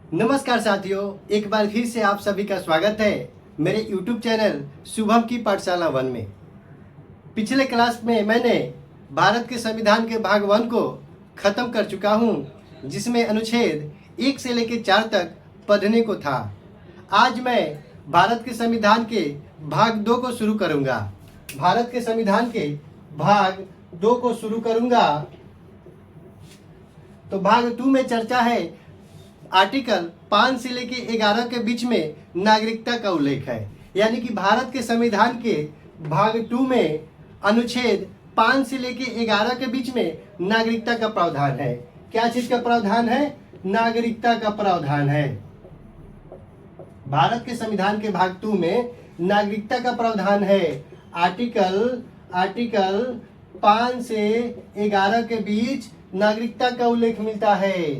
नमस्कार साथियों, एक बार फिर से आप सभी का स्वागत है मेरे YouTube चैनल शुभम की पाठशाला 1 में। पिछले क्लास में मैंने भारत के संविधान के भाग 1 को ख़त्म कर चुका हूं, जिसमें अनुच्छेद 1 से लेकर 4 तक पढ़ने को था। आज मैं भारत के संविधान के भाग 2 को शुरू करूंगा। भारत के संविधान के भाग 2 को शुरू करूंगा। तो भाग 2 में चर्चा है आर्टिकल 5 से लेके 11 के बीच में नागरिकता का उल्लेख है। यानी कि भारत के संविधान के भाग 2 में अनुच्छेद 5 से लेके 11 के बीच में नागरिकता का प्रावधान है। क्या चीज का प्रावधान है? नागरिकता का प्रावधान है। भारत के संविधान के भाग 2 में नागरिकता का प्रावधान है। आर्टिकल 5 से 11 के बीच नागरिकता का उल्लेख मिलता है।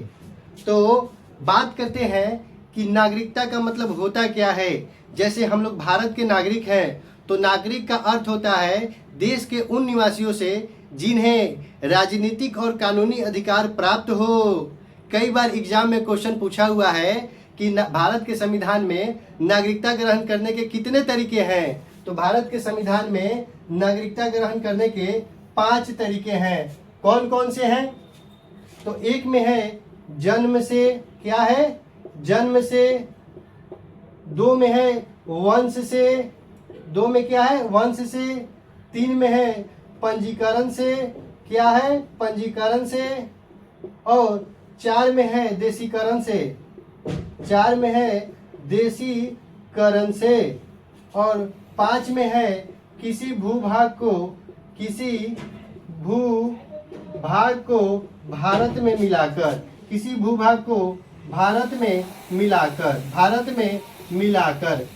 तो बात करते हैं कि नागरिकता का मतलब होता क्या है। जैसे हम लोग भारत के नागरिक हैं, तो नागरिक का अर्थ होता है देश के उन निवासियों से जिन्हें राजनीतिक और कानूनी अधिकार प्राप्त हो। कई बार एग्जाम में क्वेश्चन पूछा हुआ है कि भारत के संविधान में नागरिकता ग्रहण करने के कितने तरीके हैं। तो भारत के संविधान में नागरिकता ग्रहण करने के 5 तरीके हैं। कौन कौन से हैं? तो एक में है जन्म से, क्या है? जन्म से। 2 में है वंश से। 2 में क्या है? वंश से। 3 में है पंजीकरण से, क्या है? पंजीकरण से। और 4 में है देशीकरण से। 4 में है देशीकरण से। और 5 में है किसी भूभाग को भारत में मिलाकर, किसी भूभाग को भारत में मिलाकर।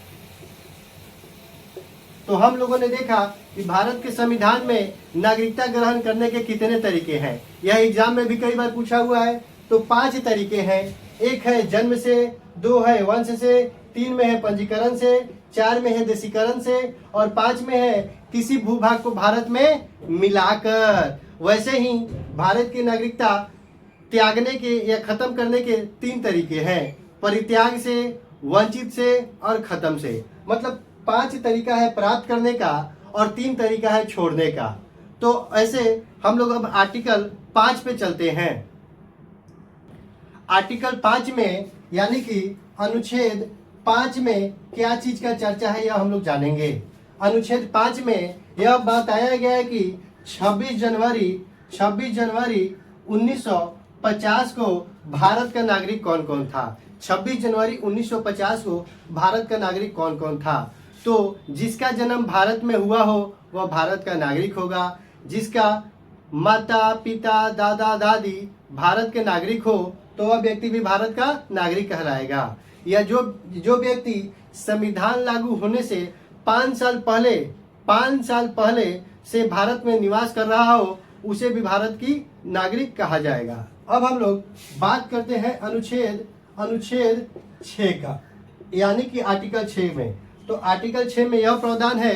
तो हम लोगों ने देखा कि भारत के संविधान में नागरिकता ग्रहण करने के कितने तरीके हैं। यह एग्जाम में भी कई बार पूछा हुआ है। तो 5 तरीके हैं। 1 है जन्म से, 2 है वंश से, 3 में है पंजीकरण से, 4 में है देशीकरण से और 5 में है किसी भूभाग को भारत में मिलाकर। वैसे ही भारत की नागरिकता त्यागने के या खत्म करने के 3 तरीके हैं। परित्याग से, वंचित से और खत्म से। मतलब 5 तरीका है प्राप्त करने का और 3 तरीका है छोड़ने का। तो ऐसे हम लोग अब आर्टिकल 5 पे चलते हैं। आर्टिकल 5 में यानी कि अनुच्छेद 5 में क्या चीज का चर्चा है यह हम लोग जानेंगे। अनुच्छेद 5 में यह बताया गया है कि 26 जनवरी 1950 को भारत का नागरिक कौन कौन था। 26 जनवरी 1950 को भारत का नागरिक कौन कौन था। तो जिसका जन्म भारत में हुआ हो वह भारत का नागरिक होगा। जिसका माता पिता दादा दादी भारत के नागरिक हो तो वह व्यक्ति भी भारत का नागरिक कहलाएगा। या जो व्यक्ति संविधान लागू होने से 5 साल पहले से भारत में निवास कर रहा हो उसे भी भारत की नागरिक कहा जाएगा। अब हम लोग बात करते हैं अनुच्छेद 6 का, यानी कि आर्टिकल 6 में। तो आर्टिकल 6 में यह प्रावधान है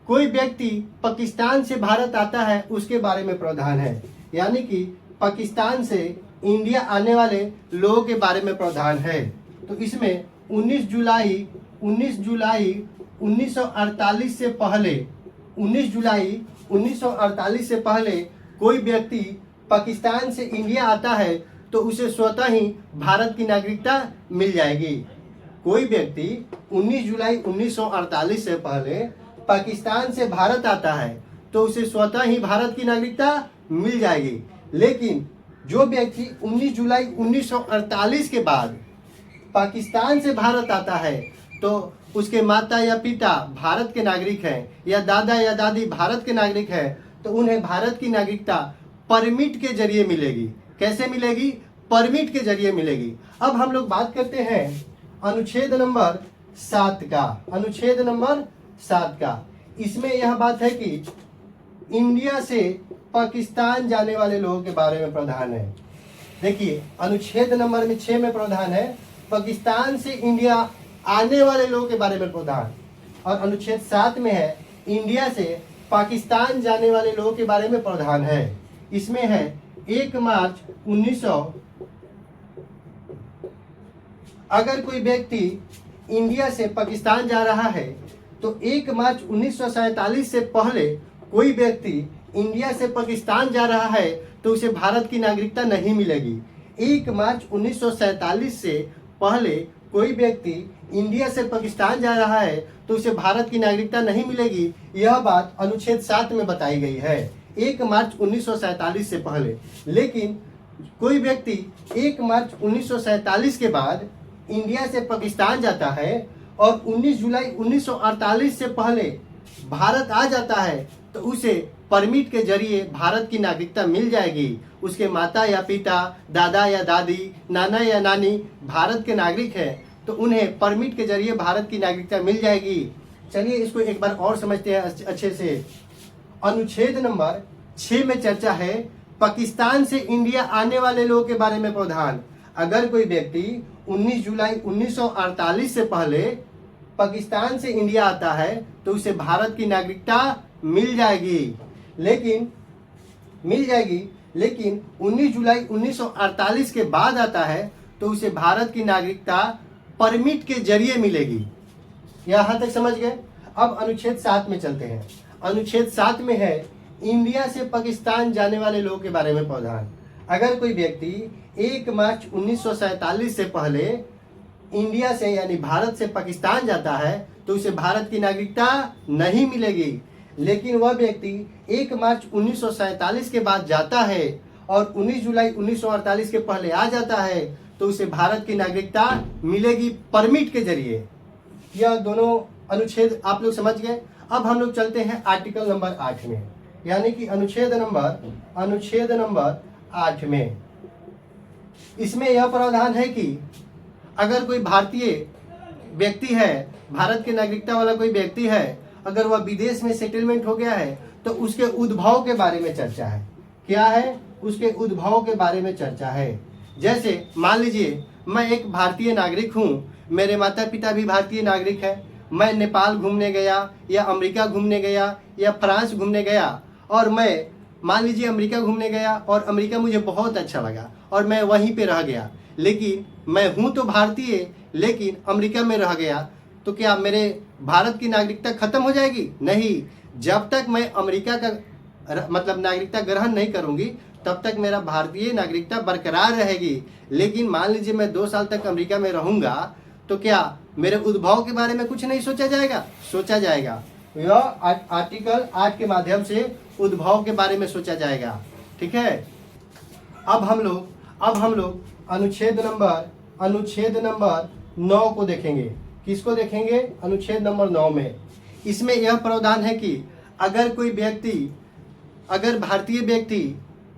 कोई व्यक्ति पाकिस्तान से भारत आता है उसके बारे में प्रावधान है। यानी कि पाकिस्तान से इंडिया आने वाले लोगों के बारे में प्रावधान है। तो इसमें 19 जुलाई 1948 से पहले कोई व्यक्ति पाकिस्तान से इंडिया आता है तो उसे स्वतः ही भारत की नागरिकता मिल जाएगी। कोई व्यक्ति 19 जुलाई 1948 से पहले पाकिस्तान से भारत आता है तो उसे स्वतः ही भारत की नागरिकता मिल जाएगी। लेकिन जो व्यक्ति 19 जुलाई 1948 के बाद पाकिस्तान से भारत आता है तो उसके माता या पिता भारत के नागरिक हैं या दादा या दादी भारत के नागरिक हैं तो उन्हें भारत की नागरिकता परमिट के जरिए मिलेगी। कैसे मिलेगी? परमिट के जरिए मिलेगी। अब हम लोग बात करते हैं अनुच्छेद नंबर 7 का। अनुच्छेद नंबर 7 का इसमें यह बात है कि इंडिया से पाकिस्तान जाने वाले लोगों के बारे में प्रावधान है। देखिए अनुच्छेद नंबर 6 में प्रावधान है पाकिस्तान से इंडिया आने वाले लोगों के बारे में प्रावधान। और अनुच्छेद 7 में है इंडिया से पाकिस्तान जाने वाले लोगों के बारे में प्रावधान है। इसमें है 1 मार्च अगर कोई व्यक्ति इंडिया से पाकिस्तान जा रहा है तो 1 मार्च 1947 से पहले कोई व्यक्ति इंडिया से पाकिस्तान जा रहा है तो उसे भारत की नागरिकता नहीं मिलेगी। 1 मार्च 1947 से पहले कोई व्यक्ति इंडिया से पाकिस्तान जा रहा है तो उसे भारत की नागरिकता नहीं मिलेगी। यह बात अनुच्छेद 7 में बताई गई है, 1 मार्च 1947 से पहले। लेकिन कोई व्यक्ति 1 मार्च 1947 के बाद इंडिया से पाकिस्तान जाता है और 19 जुलाई 1948 से पहले भारत आ जाता है तो उसे परमिट के जरिए भारत की नागरिकता मिल जाएगी। उसके माता या पिता, दादा या दादी, नाना या नानी भारत के नागरिक हैं तो उन्हें परमिट के जरिए भारत की नागरिकता मिल जाएगी। चलिए इसको एक बार और समझते हैं अच्छे से। अनुच्छेद नंबर 6 में चर्चा है पाकिस्तान से इंडिया आने वाले लोगों के बारे में प्रावधान। अगर कोई व्यक्ति 19 जुलाई 1948 से पहले पाकिस्तान से इंडिया आता है तो उसे भारत की नागरिकता मिल जाएगी। लेकिन 19 जुलाई 1948 के बाद आता है तो उसे भारत की नागरिकता परमिट के जरिए मिलेगी। यहाँ तक समझ गए। अब अनुच्छेद 7 में चलते हैं। अनुच्छेद 7 में है इंडिया से पाकिस्तान जाने वाले लोगों के बारे में प्रावधान। अगर कोई व्यक्ति 1 मार्च 1947 से पहले इंडिया से यानी भारत से पाकिस्तान जाता है तो उसे भारत की नागरिकता नहीं मिलेगी। लेकिन वह व्यक्ति 1 मार्च 1947 के बाद जाता है और 19 जुलाई 1948 के पहले आ जाता है तो उसे भारत की नागरिकता मिलेगी परमिट के जरिए। यह दोनों अनुच्छेद आप लोग समझ गए। अब हम लोग चलते हैं आर्टिकल नंबर 8 में, यानी कि अनुच्छेद नंबर 8 में। इसमें यह प्रावधान है कि अगर कोई भारतीय व्यक्ति है, भारत की नागरिकता वाला कोई व्यक्ति है, अगर वह विदेश में सेटलमेंट हो गया है तो उसके उद्भव के बारे में चर्चा है। क्या है? उसके उद्भव के बारे में चर्चा है। जैसे मान लीजिए मैं एक भारतीय नागरिक हूँ, मेरे माता पिता भी भारतीय नागरिक है, मैं नेपाल घूमने गया या अमेरिका घूमने गया या फ्रांस घूमने गया और मैं मान लीजिए अमेरिका घूमने गया और अमेरिका मुझे बहुत अच्छा लगा और मैं वहीं पे रह गया। लेकिन मैं हूँ तो भारतीय लेकिन अमेरिका में रह गया तो क्या मेरे भारत की नागरिकता खत्म हो जाएगी? नहीं। जब तक मैं अमेरिका का मतलब नागरिकता ग्रहण नहीं करूंगी तब तक मेरा भारतीय नागरिकता बरकरार रहेगी। लेकिन मान लीजिए मैं 2 साल तक अमेरिका में रहूंगा तो क्या मेरे उद्भव के बारे में कुछ नहीं सोचा जाएगा? सोचा जाएगा। यह आर्टिकल 8 के माध्यम से उद्भव के बारे में सोचा जाएगा। ठीक है। अब हम लोग अनुच्छेद नंबर 9 को देखेंगे। किसको देखेंगे? अनुच्छेद नंबर 9 में। इसमें यह प्रावधान है कि अगर भारतीय व्यक्ति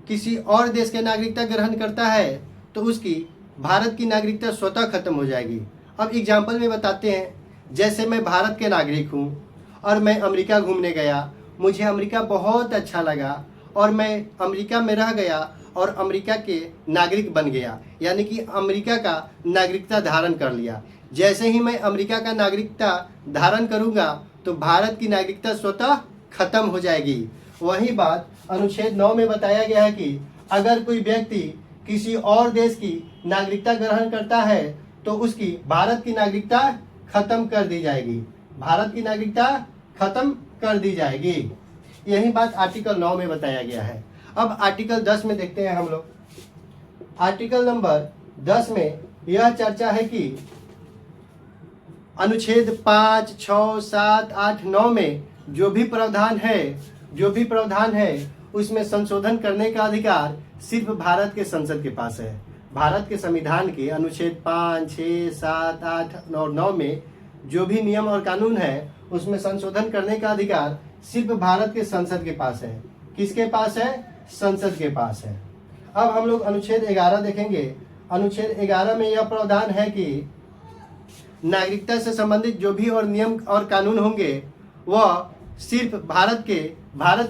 किसी और देश के नागरिकता ग्रहण करता है तो उसकी भारत की नागरिकता स्वतः खत्म हो जाएगी। अब एग्जाम्पल में बताते हैं। जैसे मैं भारत के नागरिक हूँ और मैं अमेरिका घूमने गया, मुझे अमेरिका बहुत अच्छा लगा और मैं अमेरिका में रह गया और अमेरिका के नागरिक बन गया, यानी कि अमेरिका का नागरिकता धारण कर लिया। जैसे ही मैं अमेरिका का नागरिकता धारण करूंगा तो भारत की नागरिकता स्वतः खत्म हो जाएगी। वही बात अनुच्छेद 9 में बताया गया है कि अगर कोई व्यक्ति किसी और देश की नागरिकता ग्रहण करता है तो उसकी भारत की नागरिकता खत्म कर दी जाएगी। भारत की नागरिकता खत्म कर दी जाएगी। यही बात आर्टिकल 9 में बताया गया है। अब आर्टिकल 10 में देखते हैं हम लोग। आर्टिकल नंबर 10 में यह चर्चा है कि अनुच्छेद 5, 6, 7, 8, 9 में जो भी प्रावधान है उसमें संशोधन करने का अधिकार सिर्फ भारत के संसद के पास है। भारत के संविधान के अनुच्छेद 5, 6, 7, 8 और 9 में जो भी नियम और कानून है उसमें संशोधन करने का अधिकार सिर्फ भारत के संसद के पास है। किसके पास है? संसद के पास है। अब हम लोग अनुच्छेद 11 देखेंगे। अनुच्छेद 11 में यह प्रावधान है कि नागरिकता से संबंधित जो भी और नियम और कानून होंगे वह सिर्फ भारत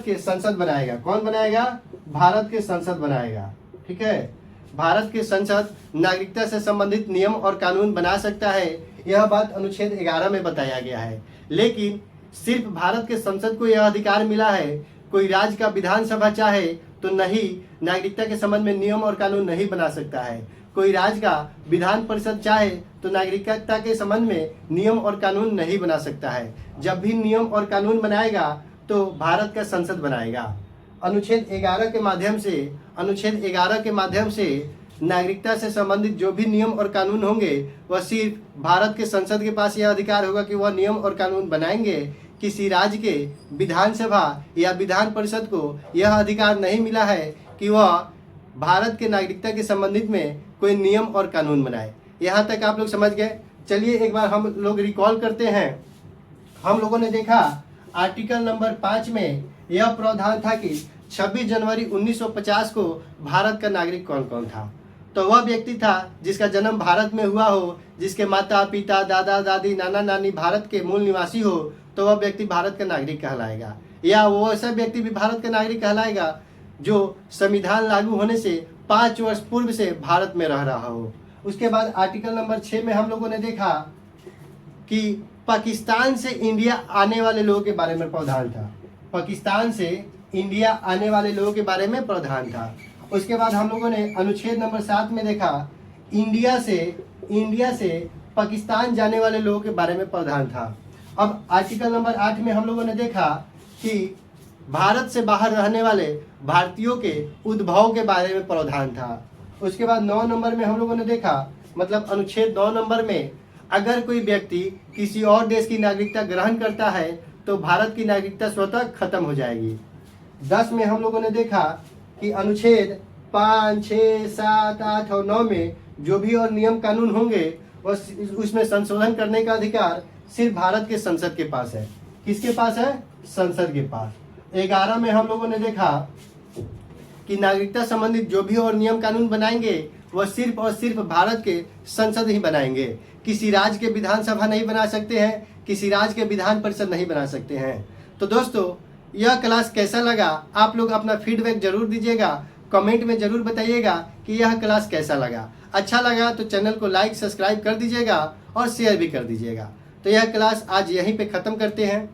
के संसद बनाएगा। कौन बनाएगा? भारत के संसद बनाएगा। ठीक है। भारत के संसद नागरिकता से संबंधित नियम और कानून बना सकता है। यह बात अनुच्छेद 11 में बताया गया है। लेकिन सिर्फ भारत के संसद को यह अधिकार मिला है। कोई राज्य का विधानसभा चाहे तो नहीं, नागरिकता के संबंध में नियम और कानून नहीं बना सकता है। कोई राज्य का विधान परिषद चाहे तो नागरिकता के संबंध में नियम और कानून नहीं बना सकता है। जब भी नियम और कानून बनाएगा तो भारत का संसद बनाएगा। अनुच्छेद 11 के माध्यम से नागरिकता से संबंधित जो भी नियम और कानून होंगे वह सिर्फ भारत के संसद के पास यह अधिकार होगा कि वह नियम और कानून बनाएंगे। किसी राज्य के विधानसभा या विधान परिषद को यह अधिकार नहीं मिला है कि वह भारत के नागरिकता के संबंधित में कोई नियम और कानून बनाए। यहाँ तक आप लोग समझ गए। चलिए एक बार हम लोग रिकॉल करते हैं। हम लोगों ने देखा आर्टिकल नंबर 5 में यह प्रावधान था कि 26 जनवरी 1950 को भारत का नागरिक कौन कौन था। तो वह व्यक्ति था जिसका जन्म भारत में हुआ हो, जिसके माता पिता दादा दादी नाना नानी भारत के मूल निवासी हो, तो वह व्यक्ति भारत का नागरिक कहलाएगा। या वो ऐसा व्यक्ति भी भारत का नागरिक कहलाएगा जो संविधान लागू होने से 5 वर्ष पूर्व से भारत में रह रहा हो। उसके बाद आर्टिकल नंबर 6 में हम लोगों ने देखा कि पाकिस्तान से इंडिया आने वाले लोगों के बारे में प्रावधान था। पाकिस्तान से इंडिया आने वाले लोगों के बारे में प्रावधान था। उसके बाद हम लोगों ने अनुच्छेद नंबर 7 में देखा इंडिया से पाकिस्तान जाने वाले लोगों के बारे में प्रावधान था। अब आर्टिकल नंबर 8 में हम लोगों ने देखा कि भारत से बाहर रहने वाले भारतीयों के उद्भव के बारे में प्रावधान था। उसके बाद 9 नंबर में हम लोगों ने देखा, मतलब अनुच्छेद 9 नंबर में, अगर कोई व्यक्ति किसी और देश की नागरिकता ग्रहण करता है तो भारत की नागरिकता स्वतः खत्म हो जाएगी। 10 में हम लोगों ने देखा कि अनुच्छेद 5, 6, 7, 8 और 9 में जो भी और नियम कानून होंगे वह उसमें संशोधन करने का अधिकार सिर्फ भारत के संसद के पास है। किसके पास है? संसद के पास। 11 में हम लोगों ने देखा कि नागरिकता संबंधित जो भी और नियम कानून बनाएंगे वह सिर्फ और सिर्फ भारत के संसद ही बनाएंगे। किसी राज्य के विधानसभा नहीं बना सकते हैं, किसी राज्य के विधान परिषद नहीं बना सकते हैं। तो दोस्तों यह क्लास कैसा लगा? आप लोग अपना फीडबैक जरूर दीजिएगा, कमेंट में जरूर बताइएगा कि यह क्लास कैसा लगा। अच्छा लगा तो चैनल को लाइक सब्सक्राइब कर दीजिएगा और शेयर भी कर दीजिएगा। तो यह क्लास आज यहीं पे ख़त्म करते हैं।